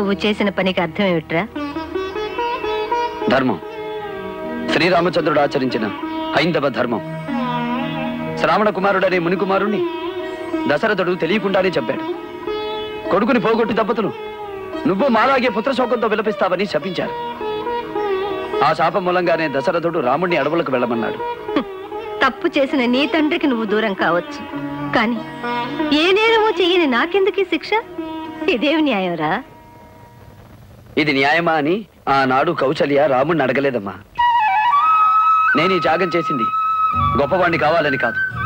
నువ్వు చేసిన పనికి అర్థం ఏమిట్రా? ధర్మం. శ్రీరామచంద్రుడు ఆచరించిన హైందవ ధర్మం. శ్రావణ కుమారుడనే మునికుమారుణ్ణి దశరథుడు తెలియకుండానే చంపాడు. కొడుకుని పోగొట్టి దంపతులు నువ్వు మాలాగే పుత్రశోకంతో విలపిస్తావని శపించారు. ఆ శాపం మూలంగానే దశరథుడు రాముణ్ణి అడవులకు వెళ్ళమన్నాడు. తప్పు చేసిన నీ తండ్రికి నువ్వు దూరం కావచ్చు, కానీ ఏ నేరమో చెయ్యని నాకెందుకీ శిక్ష? ఇదేమి న్యాయంరా? ఇది న్యాయమా అని ఆనాడు కౌసల్య రాముణ్ణి అడగలేదమ్మా. నేను ఈ త్యాగం చేసింది గొప్పవాణ్ణి కావాలని కాదు,